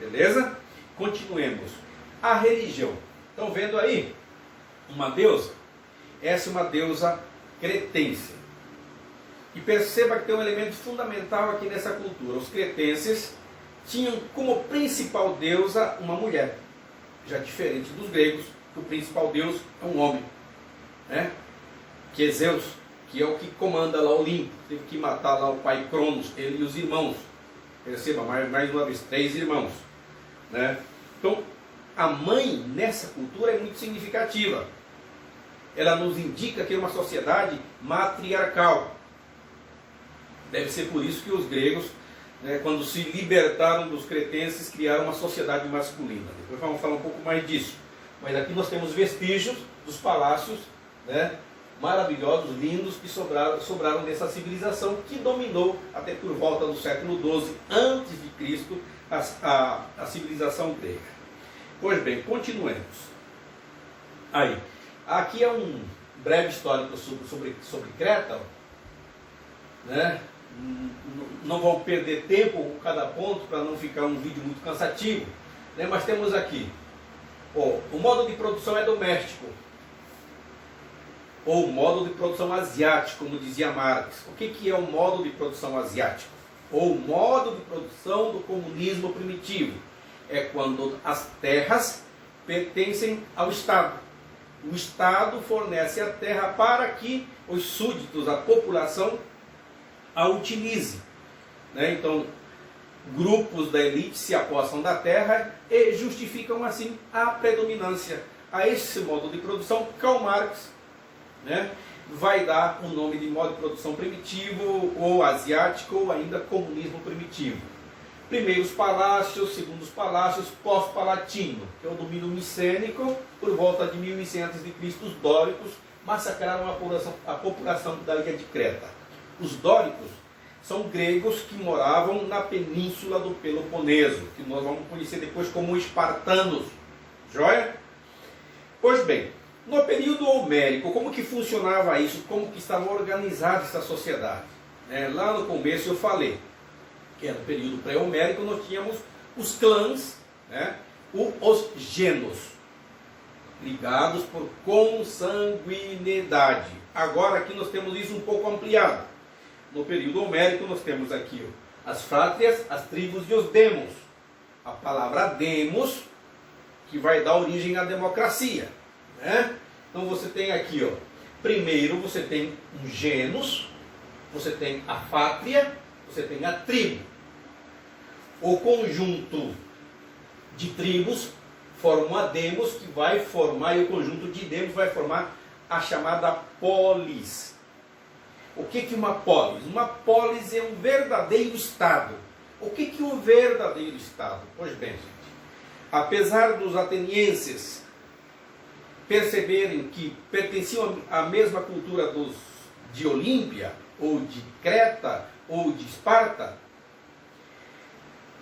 Beleza? Continuemos. A religião. Estão vendo aí? Uma deusa? Essa é uma deusa cretense. E perceba que tem um elemento fundamental aqui nessa cultura. Os cretenses tinham como principal deusa uma mulher. Já diferente dos gregos, que o principal deus é um homem, né? Que é Zeus, que é o que comanda lá o Olimpo. Teve que matar lá o pai Cronos, ele e os irmãos. Perceba, mais uma vez, 3 irmãos, né? Então, a mãe nessa cultura é muito significativa. Ela nos indica que é uma sociedade matriarcal. Deve ser por isso que os gregos, né, quando se libertaram dos cretenses, criaram uma sociedade masculina. Depois vamos falar um pouco mais disso. Mas aqui nós temos vestígios dos palácios, né, maravilhosos, lindos, que sobraram dessa civilização que dominou até por volta do século XII a.C. a civilização grega. Pois bem, continuemos. Aí, aqui é um breve histórico sobre Creta, né? Não vão perder tempo com cada ponto para não ficar um vídeo muito cansativo, né? Mas temos aqui, o modo de produção é doméstico, ou modo de produção asiático, como dizia Marx. O que é o modo de produção asiático? Ou modo de produção do comunismo primitivo? É quando as terras pertencem ao Estado. O Estado fornece a terra para que os súditos, a população, a utilize, né? Então, grupos da elite se apossam da terra e justificam assim a predominância. A esse modo de produção, Karl Marx, né, vai dar o nome de modo de produção primitivo, ou asiático, ou ainda comunismo primitivo. Primeiros palácios, segundos palácios, pós-palatino, que é o domínio micênico. Por volta de 1100 a.C., os dóricos massacraram a população da ilha de Creta. Os dóricos são gregos que moravam na península do Peloponeso, que nós vamos conhecer depois como espartanos. Joia? Pois bem, no período homérico, como que funcionava isso? Como que estava organizada essa sociedade? Lá no começo eu falei que no período pré-homérico nós tínhamos os clãs, né? Os genos, ligados por consanguinidade. Agora aqui nós temos isso um pouco ampliado. No período homérico nós temos aqui as frátrias, as tribos e os demos. A palavra demos, que vai dar origem à democracia, né? Então você tem aqui, primeiro você tem um genus, você tem a fátria, você tem a tribo. O conjunto de tribos forma a demos, que vai formar, e o conjunto de demos vai formar a chamada polis. O que é uma polis? Uma polis é um verdadeiro Estado. O que é o verdadeiro Estado? Pois bem, gente, apesar dos atenienses perceberem que pertenciam à mesma cultura de Olímpia, ou de Creta, ou de Esparta,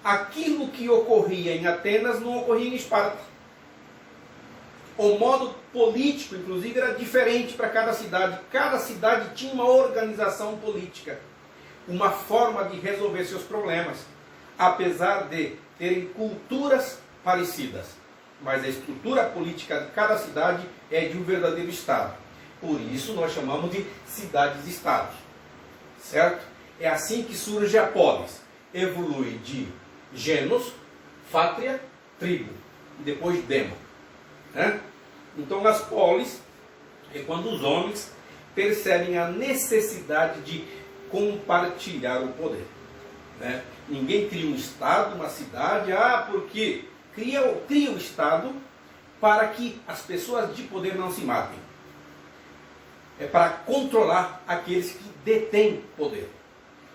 aquilo que ocorria em Atenas não ocorria em Esparta. O modo político, inclusive, era diferente para cada cidade. Cada cidade tinha uma organização política, uma forma de resolver seus problemas, apesar de terem culturas parecidas. Mas a estrutura política de cada cidade é de um verdadeiro Estado. Por isso nós chamamos de cidades-estados. Certo? É assim que surge a polis. Evolui de genus, fátria, tribo, e depois demo. Né? Então as polis é quando os homens percebem a necessidade de compartilhar o poder. Né? Ninguém cria um Estado, uma cidade, porque cria o Estado para que as pessoas de poder não se matem. É para controlar aqueles que detêm poder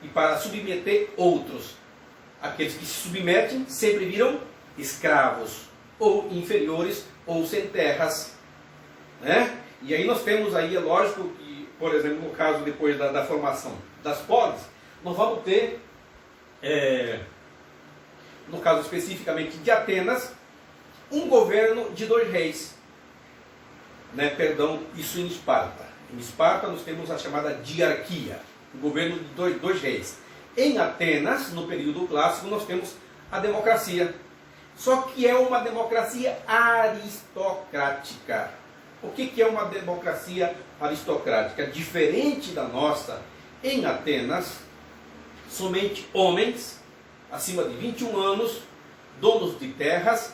e para submeter outros. Aqueles que se submetem sempre viram escravos, ou inferiores, ou sem terras, né? E aí nós temos aí, é lógico que, por exemplo, no caso depois da formação das polis, nós vamos ter, no caso especificamente de Atenas, um governo de 2 reis, né? Perdão, isso em Esparta. Em Esparta nós temos a chamada diarquia, o governo de dois reis. Em Atenas, no período clássico, nós temos a democracia. Só que é uma democracia aristocrática. O que é uma democracia aristocrática? Diferente da nossa, em Atenas, somente homens acima de 21 anos, donos de terras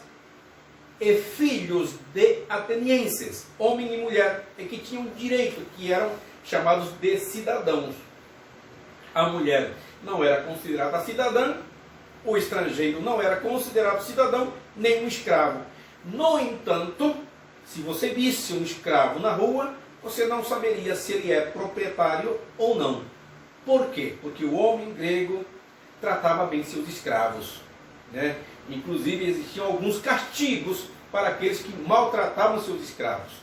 e filhos de atenienses, homem e mulher, e que tinham direito, que eram chamados de cidadãos. A mulher não era considerada cidadã, o estrangeiro não era considerado cidadão, nem um escravo. No entanto, se você visse um escravo na rua, você não saberia se ele é proprietário ou não. Por quê? Porque o homem grego tratava bem seus escravos, né? Inclusive existiam alguns castigos para aqueles que maltratavam seus escravos.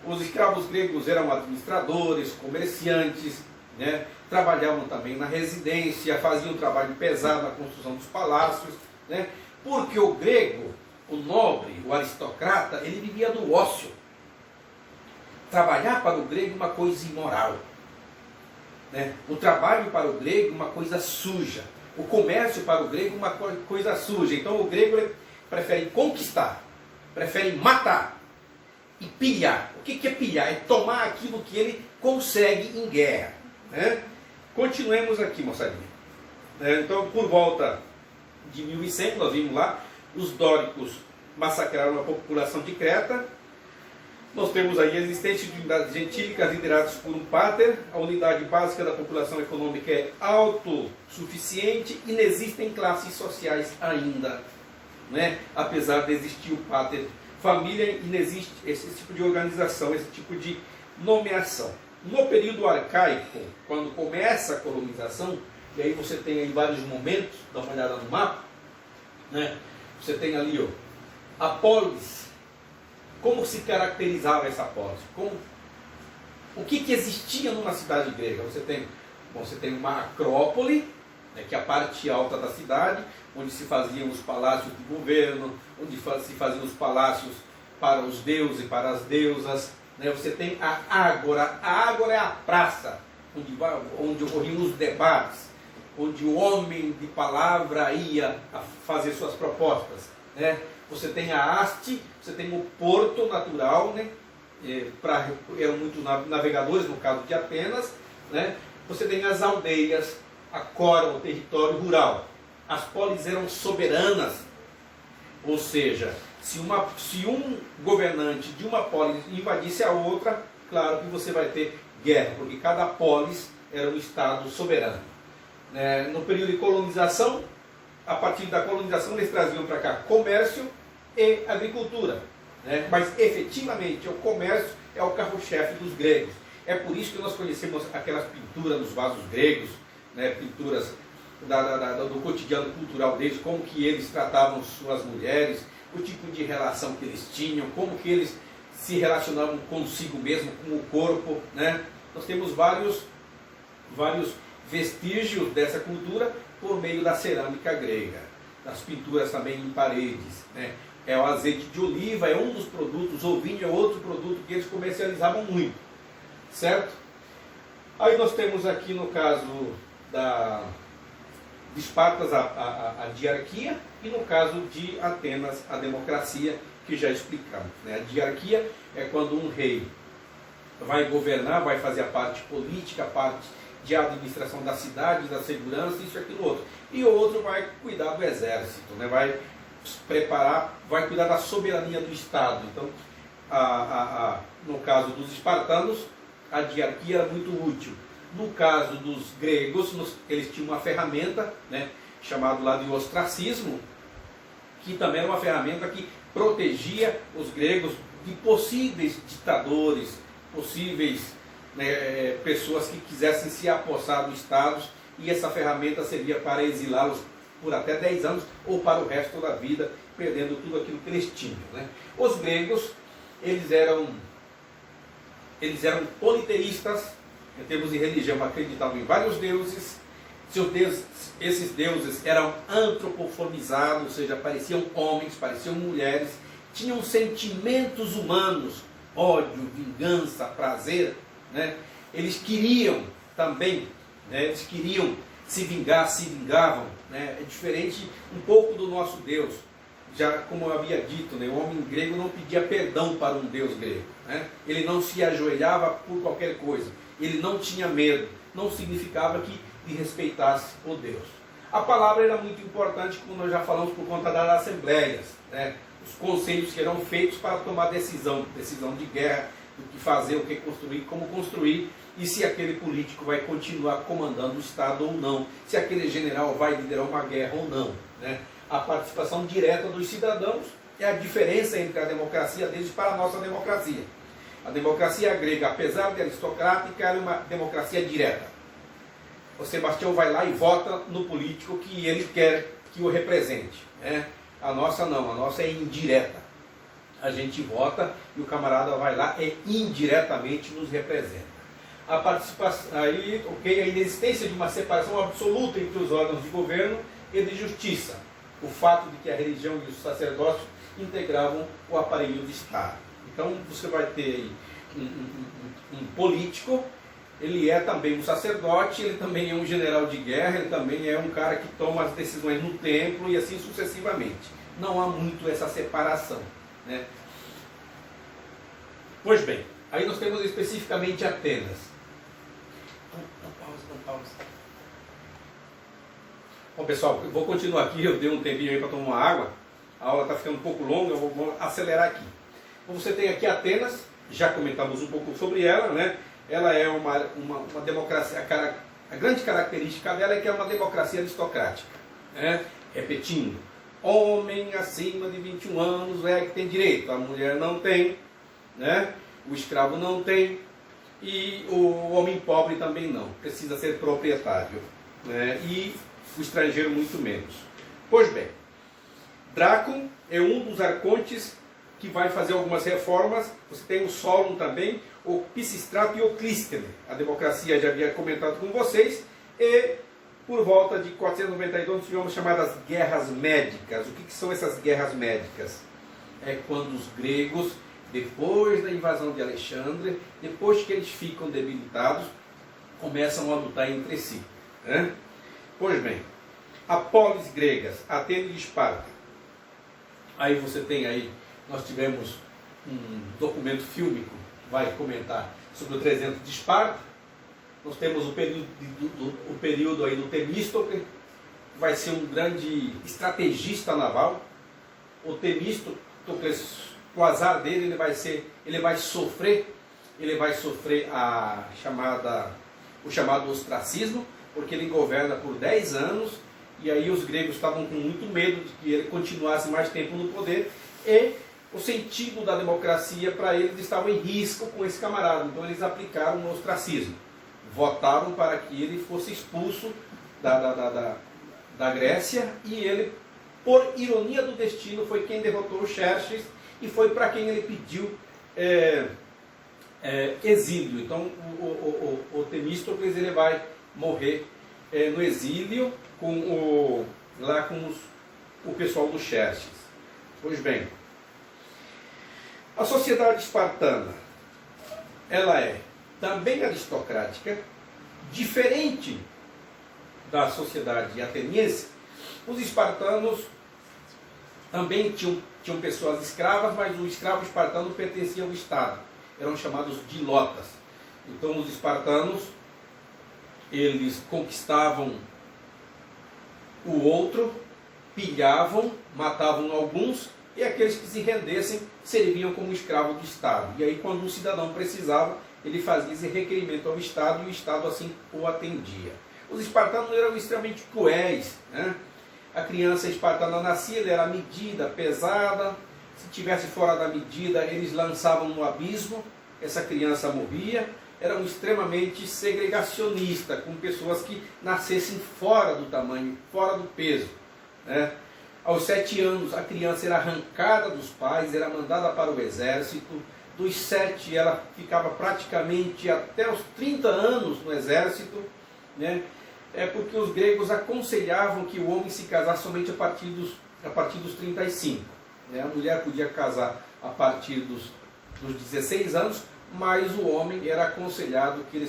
Os escravos gregos eram administradores, comerciantes, né? Trabalhavam também na residência, faziam um trabalho pesado na construção dos palácios, né? Porque o grego, o nobre, o aristocrata, ele vivia do ócio. Trabalhar para o grego uma coisa imoral, né? O trabalho para o grego uma coisa suja. O comércio para o grego uma coisa suja. Então o grego prefere conquistar, prefere matar e pilhar. O que é pilhar? É tomar aquilo que ele consegue em guerra, né? Continuemos aqui, moçadinha. Então, por volta de 1100, nós vimos lá, os dóricos massacraram a população de Creta. Nós temos aí a existência de unidades gentílicas lideradas por um pater. A unidade básica da população econômica é autossuficiente e não existem classes sociais ainda, né? Apesar de existir o pater família, e não existe esse tipo de organização, esse tipo de nomeação. No período arcaico, quando começa a colonização, e aí você tem aí vários momentos, dá uma olhada no mapa, né? Você tem ali, ó, a polis. Como se caracterizava essa polis? O que existia numa cidade grega? Você tem uma acrópole, né, que é a parte alta da cidade, onde se faziam os palácios de governo, onde se faziam os palácios para os deuses e para as deusas, né? Você tem a ágora. A ágora é a praça, onde ocorriam os debates, onde o homem de palavra ia a fazer suas propostas, né? Você tem a haste, você tem o porto natural, né? Eram muitos navegadores, no caso de Atenas, né? Você tem as aldeias, a cora, o território rural. As polis eram soberanas, ou seja, se um governante de uma polis invadisse a outra, claro que você vai ter guerra, porque cada polis era um estado soberano. No período de colonização, a partir da colonização eles traziam para cá comércio e agricultura, né? Mas efetivamente o comércio é o carro-chefe dos gregos. É por isso que nós conhecemos aquelas pinturas dos vasos gregos, né? Pinturas do cotidiano cultural deles, como que eles tratavam suas mulheres, o tipo de relação que eles tinham, como que eles se relacionavam consigo mesmo, com o corpo, né? Nós temos vários vestígios dessa cultura por meio da cerâmica grega, das pinturas também em paredes, né? O azeite de oliva é um dos produtos, o vinho é outro produto que eles comercializavam muito, certo? Aí nós temos aqui no caso de Espartas a diarquia e no caso de Atenas a democracia, que já explicamos, né? A diarquia é quando um rei vai governar, vai fazer a parte política, a parte de administração da cidade, da segurança, isso, aquilo, outro. E o outro vai cuidar do exército, né? Vai preparar, vai cuidar da soberania do Estado. Então, no caso dos espartanos, a diarquia era muito útil. No caso dos gregos, eles tinham uma ferramenta, né, chamada lá de ostracismo, que também era uma ferramenta que protegia os gregos de possíveis ditadores, possíveis, né, pessoas que quisessem se apossar dos estados, e essa ferramenta servia para exilá-los por até 10 anos ou para o resto da vida, perdendo tudo aquilo que eles tinham, né? Os gregos, eles eram politeístas, em termos de religião, acreditavam em vários deuses. Esses deuses eram antropoformizados, ou seja, pareciam homens, pareciam mulheres, tinham sentimentos humanos, ódio, vingança, prazer, né? Eles queriam também, né? Eles queriam se vingar, se vingavam, né? É diferente um pouco do nosso Deus. já como eu havia dito, né, o homem grego não pedia perdão para um deus grego, né? Ele não se ajoelhava por qualquer coisa, ele não tinha medo, não significava que lhe respeitasse o Deus. A palavra era muito importante, como nós já falamos, por conta das assembleias, né? Os conselhos que eram feitos para tomar decisão de guerra, do que fazer, o que construir, como construir, e se aquele político vai continuar comandando o Estado ou não, se aquele general vai liderar uma guerra ou não, né? A participação direta dos cidadãos é a diferença entre a democracia deles para a nossa democracia. A democracia grega, apesar de aristocrática, era uma democracia direta. O Sebastião vai lá e vota no político que ele quer que o represente, né? A nossa não, a nossa é indireta. A gente vota e o camarada vai lá e indiretamente nos representa. A participação, aí, okay, a inexistência de uma separação absoluta entre os órgãos de governo e de justiça. O fato de que a religião e o sacerdócio integravam o aparelho de Estado. Então você vai ter um político, ele é também um sacerdote, ele também é um general de guerra, ele também é um cara que toma as decisões no templo e assim sucessivamente. Não há muito essa separação, né? Pois bem, aí nós temos especificamente Atenas. Não pausa. Bom, pessoal, eu vou continuar aqui, eu dei um tempinho aí para tomar uma água, a aula está ficando um pouco longa, eu vou acelerar aqui. Então, você tem aqui Atenas, já comentamos um pouco sobre ela, né? Ela é uma democracia, a grande característica dela é que é uma democracia aristocrática, né? Repetindo, homem acima de 21 anos é que tem direito, a mulher não tem, né? O escravo não tem, e o homem pobre também não, precisa ser proprietário, né? E o estrangeiro muito menos. Pois bem, Drácon é um dos arcontes que vai fazer algumas reformas. Você tem o Solon também, o Pisistrato e o Clístene. A democracia já havia comentado com vocês. E por volta de 492 tivemos chamadas guerras médicas. O que são essas guerras médicas? É quando os gregos, depois da invasão de Alexandre, depois que eles ficam debilitados, começam a lutar entre si, né? Pois bem, a polis gregas, Atenas e Esparta. Aí você tem aí, nós tivemos um documento fílmico, vai comentar sobre o 300 de Esparta. Nós temos o período aí do Temístocle, que vai ser um grande estrategista naval. O Temístocles, o azar dele, ele vai sofrer o chamado ostracismo, porque ele governa por 10 anos, e aí os gregos estavam com muito medo de que ele continuasse mais tempo no poder, e o sentido da democracia para eles estava em risco com esse camarada. Então eles aplicaram o ostracismo, votaram para que ele fosse expulso da Grécia, e ele, por ironia do destino, foi quem derrotou o Xerxes, e foi para quem ele pediu exílio. Então o Temístocles ele vai morrer no exílio lá com o pessoal do Xerxes. Pois bem, a sociedade espartana, ela é também aristocrática, diferente da sociedade ateniense. Os espartanos também tinham pessoas escravas, mas o escravo espartano pertencia ao Estado. Eram chamados dilotas. Então os espartanos, eles conquistavam o outro, pilhavam, matavam alguns, e aqueles que se rendessem serviam como escravo do Estado. E aí, quando um cidadão precisava, ele fazia esse requerimento ao Estado, e o Estado assim o atendia. Os espartanos eram extremamente cruéis, né? A criança espartana nascia, ela era medida, pesada. Se tivesse fora da medida, eles lançavam no abismo, essa criança morria. Eram extremamente segregacionistas, com pessoas que nascessem fora do tamanho, fora do peso, né? Aos 7 anos, a criança era arrancada dos pais, era mandada para o exército. Dos 7, ela ficava praticamente até os 30 anos no exército, né? É porque os gregos aconselhavam que o homem se casasse somente a partir dos 35. Né? A mulher podia casar a partir dos 16 anos, mas o homem era aconselhado que ele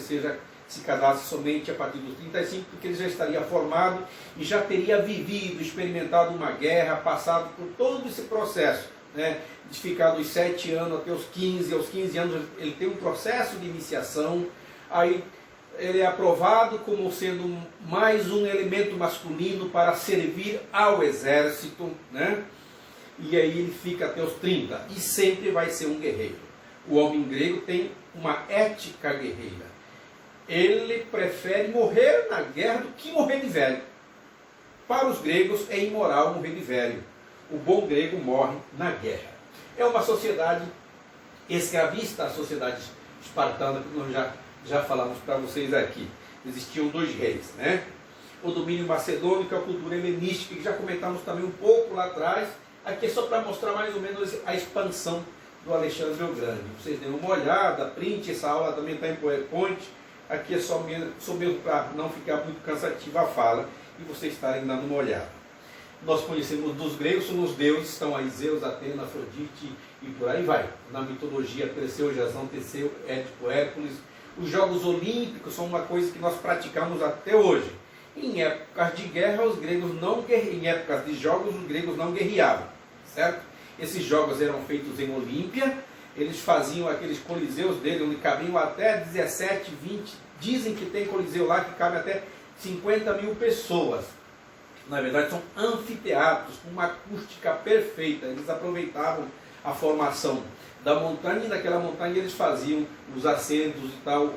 se casasse somente a partir dos 35, porque ele já estaria formado e já teria vivido, experimentado uma guerra, passado por todo esse processo, né, de ficar dos 7 anos até os 15, aos 15 anos ele tem um processo de iniciação, aí ele é aprovado como sendo mais um elemento masculino para servir ao exército, né? E aí ele fica até os 30 e sempre vai ser um guerreiro. O homem grego tem uma ética guerreira. Ele prefere morrer na guerra do que morrer de velho. Para os gregos é imoral morrer de velho. O bom grego morre na guerra. É uma sociedade escravista, a sociedade espartana, que nós já falamos para vocês aqui. Existiam 2 reis, né? O domínio macedônico, a cultura helenística, que já comentamos também um pouco lá atrás. Aqui é só para mostrar mais ou menos a expansão do Alexandre o Grande. Vocês deem uma olhada, print, essa aula também está em PowerPoint. Aqui é só mesmo para não ficar muito cansativa a fala e vocês estarem dando uma olhada. Nós conhecemos dos gregos, são os deuses, estão aí Zeus, Atena, Afrodite e por aí vai. Na mitologia, Perseu, Jasão, Teseu, Édipo, Hércules. Os Jogos Olímpicos são uma coisa que nós praticamos até hoje. Em épocas de guerra, os gregos não em épocas de jogos, os gregos não guerreavam, certo? Esses jogos eram feitos em Olímpia, eles faziam aqueles coliseus dele, onde cabiam até 17, 20, dizem que tem coliseu lá que cabe até 50 mil pessoas. Na verdade são anfiteatros, com uma acústica perfeita, eles aproveitavam a formação da montanha, e naquela montanha eles faziam os assentos e tal,